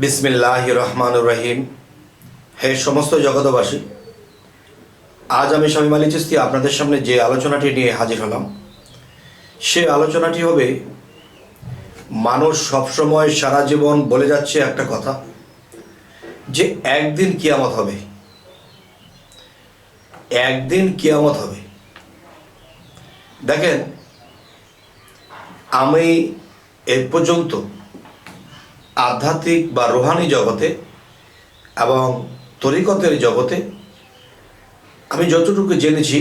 বিসমিল্লাহির রহমানির রহিম। হে সমস্ত জগতবাসী, আজ আমি শামীম আলী চিশতি আপনাদের সামনে যে আলোচনাটি নিয়ে হাজির হলাম, সে আলোচনাটি হবে, মানুষ সবসময় সারা জীবন বলে যাচ্ছে একটা কথা, যে একদিন কিয়ামত হবে, একদিন কিয়ামত হবে। দেখেন, আমি এ পর্যন্ত আধ্যাত্মিক বা রুহানি জগতে এবং তরিকতের জগতে আমি যতটুকু জেনেছি,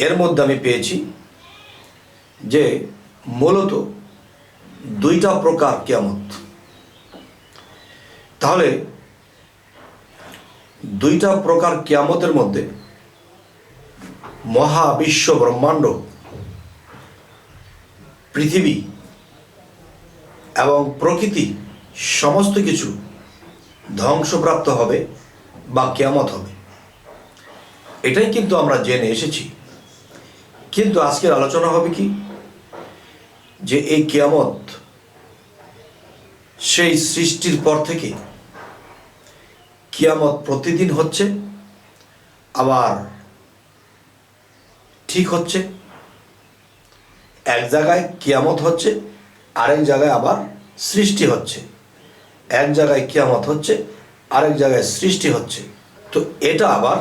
এর মধ্যে আমি পেয়েছি যে মূলত দুইটা প্রকার কিয়ামত। তাহলে দুইটা প্রকার কিয়ামতের মধ্যে মহাবিশ্ব ব্রহ্মাণ্ড, পৃথিবী এবং প্রকৃতি সমস্ত কিছু ধ্বংসপ্রাপ্ত হবে বা কিয়ামত হবে, এটাই কিন্তু আমরা জেনে এসেছি। কিন্তু আজকের আলোচনা হবে কি, যে এই কিয়ামত সেই সৃষ্টির পর থেকে কিয়ামত প্রতিদিন হচ্ছে, আবার ঠিক হচ্ছে। এক জায়গায় কিয়ামত হচ্ছে, আরেক জায়গায় আবার সৃষ্টি হচ্ছে। এক জায়গায় কিয়ামত হচ্ছে, আরেক জায়গায় সৃষ্টি হচ্ছে। তো এটা আবার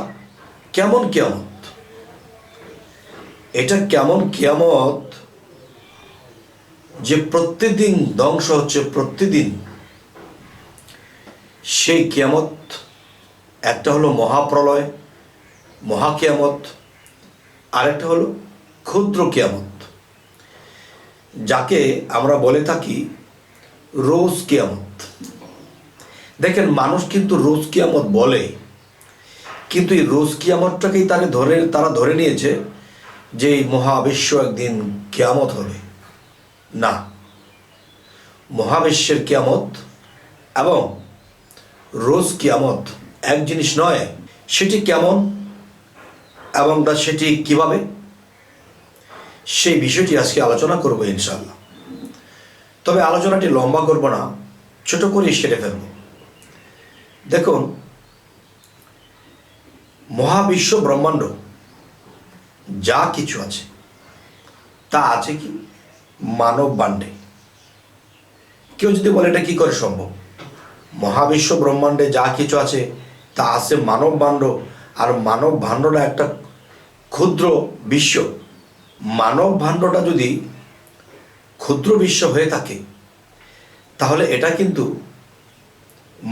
কেমন কিয়ামত? এটা কেমন কিয়ামত যে প্রতিদিন ধ্বংস হচ্ছে, প্রতিদিন? সেই কিয়ামত একটা হলো মহাপ্রলয়, মহাকিয়ামত, আরেকটা হলো ক্ষুদ্র কিয়ামত, যাকে আমরা বলে থাকি রোজ কিয়ামত। দেখেন, মানুষ কিন্তু রোজ কিয়ামত বলে, কিন্তু এই রোজ কিয়ামতটাকেই তারা ধরে নিয়েছে যে এই মহাবিশ্ব একদিন কিয়ামত হবে। না, মহাবিশ্বের কিয়ামত এবং রোজ কিয়ামত এক জিনিস নয়। সেটি কেমন এবং সেটি কিভাবে, সেই বিষয়টি আজকে আলোচনা করব ইনশাআল্লাহ। তবে আলোচনাটি লম্বা করব না, ছোট করে সেরে ফেলব। দেখুন, মহাবিশ্ব ব্রহ্মাণ্ড যা কিছু আছে, তা আছে কি মানব বাণ্ডে। কেউ যদি বলে এটা কি করে সম্ভব? মহাবিশ্ব ব্রহ্মাণ্ডে যা কিছু আছে তা আছে মানব ভাণ্ড, আর মানব ভাণ্ডটা একটা ক্ষুদ্র বিশ্ব। মানব ভাণ্ডটা যদি ক্ষুদ্র বিশ্ব হয়ে থাকে, তাহলে এটা কিন্তু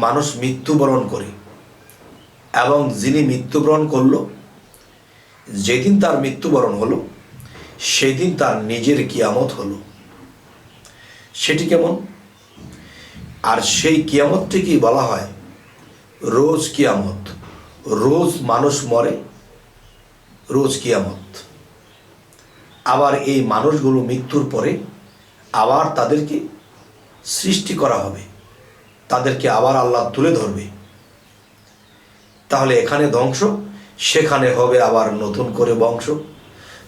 মানুষ মৃত্যুবরণ করে, এবং যিনি মৃত্যুবরণ করলো, যেদিন তার মৃত্যুবরণ হলো, সেদিন তার নিজের কিয়ামত হলো। সেটি কেমন? আর সেই কিয়ামতটিকেই বলা হয় রোজ কিয়ামত। রোজ মানুষ মরে, রোজ কিয়ামত। আবার এই মানুষগুলো মৃত্যুর পরে আবার তাদেরকে সৃষ্টি করা হবে, তাদেরকে আবার আল্লাহ তুলে ধরবে। তাহলে এখানে ধ্বংস, সেখানে হবে আবার নতুন করে বংশ।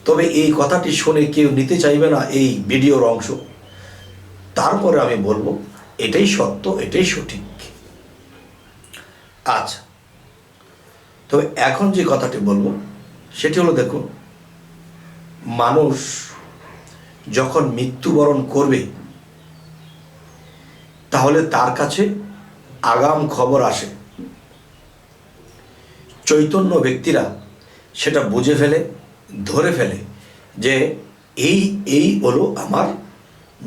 তবে এই কথাটি শুনে কেউ নিতে চাইবে না এই ভিডিওর অংশ। তারপরে আমি বলবো এটাই সত্য, এটাই সঠিক। আচ্ছা, তবে এখন যে কথাটি বলবো সেটি হলো, দেখুন, মানুষ যখন মৃত্যুবরণ করবে, তাহলে তার কাছে আগাম খবর আসে। চৈতন্য ব্যক্তিরা সেটা বুঝে ফেলে, ধরে ফেলে যে এই হলো আমার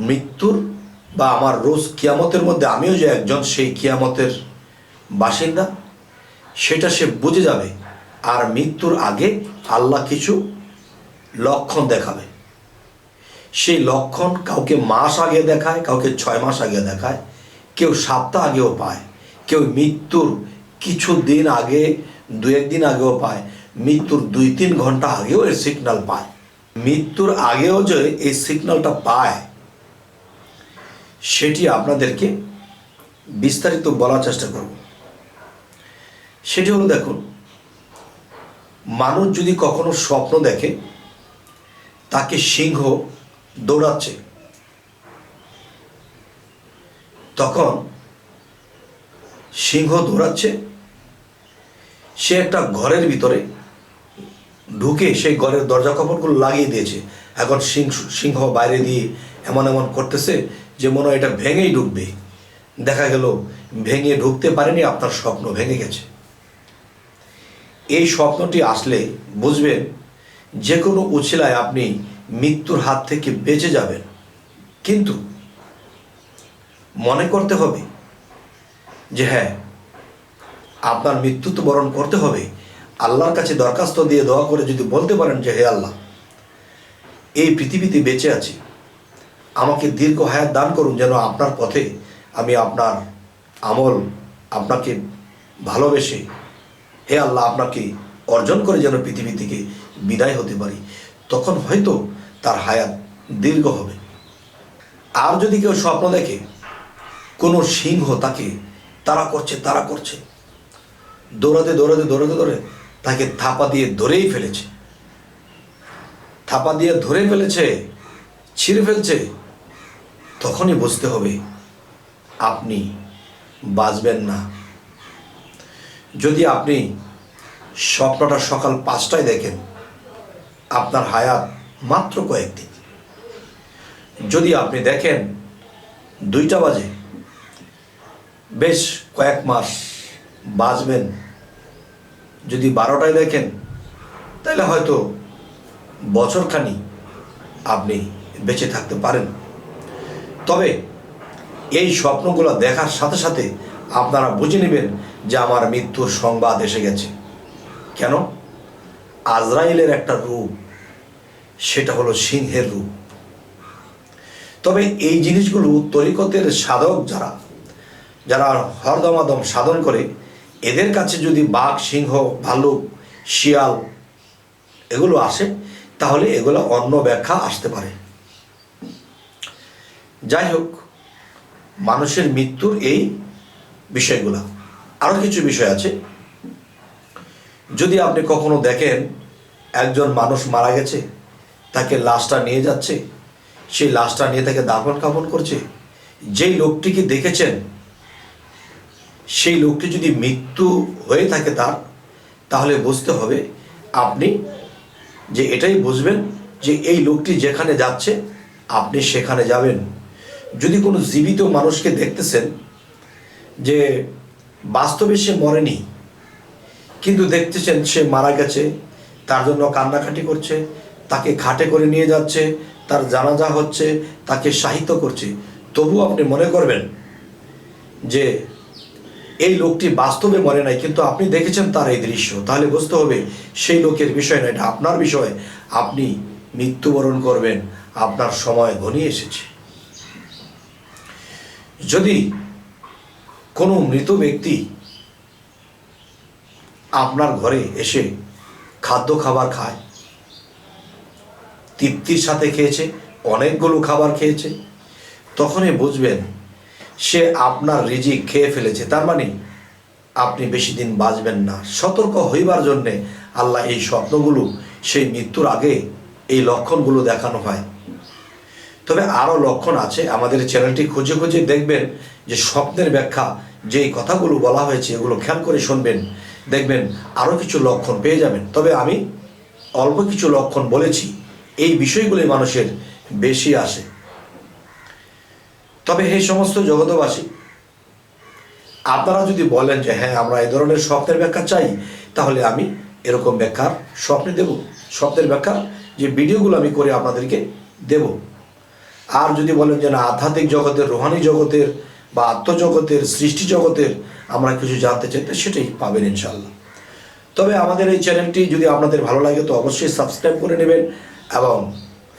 মৃত্যুর বা আমার রোজ কিয়ামতের মধ্যে আমিও যে একজন সেই কিয়ামতের বাসিন্দা, সেটা সে বুঝে যাবে। আর মৃত্যুর আগে আল্লাহ কিছু লক্ষণ দেখাবে। সেই লক্ষণ কাউকে মাস আগে দেখায়, কাউকে 6 মাস আগে দেখায়, কেউ সপ্তাহ আগেও পায়, কেউ মৃত্যুর কিছু দিন আগে, 2-1 দিন আগেও পায়, মৃত্যুর 2-3 ঘন্টা আগেও এর সিগন্যাল পায়। মৃত্যুর আগেও যে এই সিগন্যালটা পায়, সেটি আপনাদেরকে বিস্তারিত বলার চেষ্টা করব। সেটি হলো, দেখুন, মানুষ যদি কখনো স্বপ্ন দেখে তাকে সিংহ দৌড়াচ্ছে, তখন সিংহ দৌড়াচ্ছে, সে একটা ঘরের ভিতরে ঢুকে সেই ঘরের দরজা কপাটগুলো লাগিয়ে দিয়েছে। এখন সিংহ বাইরে দিয়ে এমন এমন করতেছে যে মনে হয় এটা ভেঙেই ঢুকবে। দেখা গেল ভেঙে ঢুকতে পারেনি, আপনার স্বপ্ন ভেঙে গেছে। এই স্বপ্নটি আসলে বুঝবেন যে কোনো উছিলায় আপনি মৃত্যুর হাত থেকে বেঁচে যাবেন। কিন্তু মনে করতে হবে যে হ্যাঁ, আপনার মৃত্যু তো বরণ করতে হবে। আল্লাহর কাছে দরখাস্ত দিয়ে দোয়া করে যদি বলতে পারেন যে হে আল্লাহ, এই পৃথিবীতে বেঁচে আছি, আমাকে দীর্ঘ হায়াত দান করুন, যেন আপনার পথে আমি আপনার আমল, আপনাকে ভালোবেসে হে আল্লাহ আপনাকে অর্জন করে যেন পৃথিবী থেকে বিদায় হতে পারি, তখন হয়তো তার হায়াত দীর্ঘ হবে। আর যদি কেউ স্বপ্ন দেখে কোনো সিংহ তাকে তাড়া করছে, দৌড়াতে তাকে থাপা দিয়ে ধরে ফেলেছে, ছিঁড়ে ফেলছে, তখনই বুঝতে হবে আপনি বাঁচবেন না। যদি আপনি স্বপ্নটা সকাল 5টায় দেখেন, আপনার হায়াত মাত্র কয়েকদিন। যদি আপনি দেখেন 2টা বাজে, বেশ কয়েক মাস বাঁচবেন। যদি 12টায় দেখেন, তাহলে হয়তো বছরখানি আপনি বেঁচে থাকতে পারেন। তবে এই স্বপ্নগুলো দেখার সাথে সাথে আপনারা বুঝে নেবেন যে আমার মৃত্যুর সংবাদ এসে গেছে। কেন? আজরাইলের একটা রূপ, সেটা হলো সিংহের রূপ। তবে এই জিনিসগুলো তরিকতের সাধক যারা হরদমাদম সাধন করে, এদের কাছে যদি বাঘ, সিংহ, ভালুক, শিয়াল এগুলো আসে, তাহলে এগুলো অন্য ব্যাখ্যা আসতে পারে। যাই হোক, মানুষের মৃত্যুর এই বিষয়গুলা। আরও কিছু বিষয় আছে। যদি আপনি কখনো দেখেন একজন মানুষ মারা গেছে, তাকে লাশটা নিয়ে যাচ্ছে, সেই লাশটা নিয়ে তাকে দাফন কাফন করছে, যেই লোকটিকে দেখেছেন সেই লোকটি যদি মৃত্যু হয়ে থাকে তাহলে বুঝতে হবে আপনি যে এটাই বুঝবেন যে এই লোকটি যেখানে যাচ্ছে আপনি সেখানে যাবেন। যদি কোনো জীবিত মানুষকে দেখতেছেন যে বাস্তবে সে মরেনি, কিন্তু দেখতেছেন সে মারা গেছে, তার জন্য কান্নাকাটি করছে, তাকে খাটে করে নিয়ে যাচ্ছে, তার জানাজা হচ্ছে, তাকে সাহিত্য করছে, তবু আপনি মনে করবেন যে এই লোকটি বাস্তবে মরে নাই, কিন্তু আপনি দেখেছেন তার এই দৃশ্য, তাহলে বুঝতে হবে সেই লোকের বিষয় না, এটা আপনার বিষয়। আপনি মৃত্যুবরণ করবেন, আপনার সময় ঘনিয়ে এসেছে। যদি কোনো মৃত ব্যক্তি আপনার ঘরে এসে খাবার খায়, তৃপ্তির সাথে খেয়েছে, অনেকগুলো খাবার খেয়েছে, তখনই বুঝবেন সে আপনার রিজিক খেয়ে ফেলেছে। তার মানে আপনি বেশি দিন বাঁচবেন না। সতর্ক হইবার জন্যে আল্লাহ এই স্বপ্নগুলো, সেই মৃত্যুর আগে এই লক্ষণগুলো দেখানো হয়। তবে আরও লক্ষণ আছে। আমাদের চ্যানেলটি খুঁজে খুঁজে দেখবেন যে স্বপ্নের ব্যাখ্যা, যেই কথাগুলো বলা হয়েছে এগুলো খেয়াল করে শুনবেন, দেখবেন আরও কিছু লক্ষণ পেয়ে যাবেন। তবে আমি অল্প কিছু লক্ষণ বলেছি, এই বিষয়গুলি মানুষের বেশি আসে। তবে এই সমস্ত জগতবাসী, আপনারা যদি বলেন যে হ্যাঁ আমরা এই ধরনের স্বপ্নের ব্যাখ্যা চাই, তাহলে আমি এরকম ব্যাখ্যার স্বপ্নে দেব, স্বপ্নের ব্যাখ্যা যে ভিডিওগুলো আমি করে আপনাদেরকে দেব। আর যদি বলেন যে না আধ্যাত্মিক জগতের, রুহানি জগতের বা আত্মজগতের, সৃষ্টি জগতের আমরা কিছু জানতে চাই, সেটাই পাবেন ইনশাল্লাহ। তবে আমাদের এই চ্যানেলটি যদি আপনাদের ভালো লাগে তো অবশ্যই সাবস্ক্রাইব করে নেবেন এবং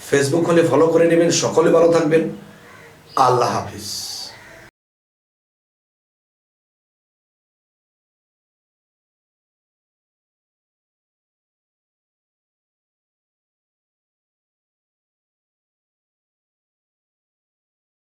ফেসবুক হলে ফলো করে নেবেন। সকলে ভালো থাকবেন। আল্লাহ হাফিজ।